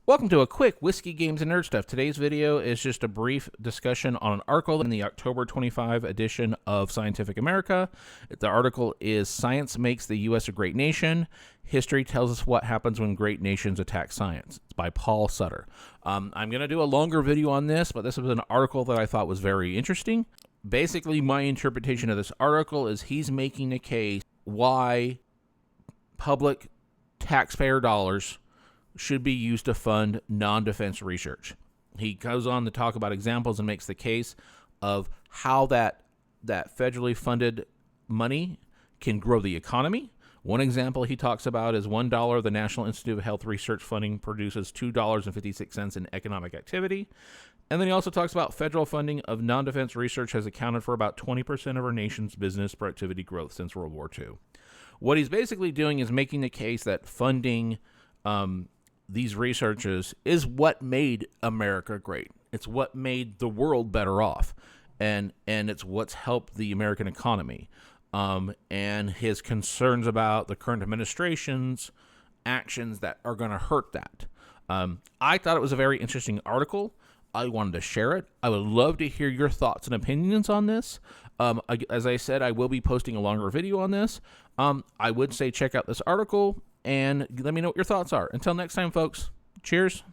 Welcome to a quick Whiskey Games and Nerd Stuff. Today's video is just a brief discussion on an article in the October 25 edition of Scientific America. The article is Science Makes the U.S. a Great Nation. History tells us what happens when great nations attack science. It's by Paul Sutter. I'm going to do a longer video on this, but this was an article that I thought was very interesting. Basically, my interpretation of this article is he's making a case why public taxpayer dollars should be used to fund non-defense research. He goes on to talk about examples and makes the case of how that federally funded money can grow the economy. One example he talks about is $1 the National Institute of Health Research funding produces $2.56 in economic activity. And then he also talks about federal funding of non-defense research has accounted for about 20% of our nation's business productivity growth since World War II. What he's basically doing is making the case that funding these researchers is what made America great. It's what made the world better off, and it's what's helped the American economy. And his concerns about the current administration's actions that are going to hurt that. I thought it was a very interesting article. I wanted to share it. I would love to hear your thoughts and opinions on this. As I said, I will be posting a longer video on this. I would say check out this article and let me know what your thoughts are. Until next time, folks, cheers.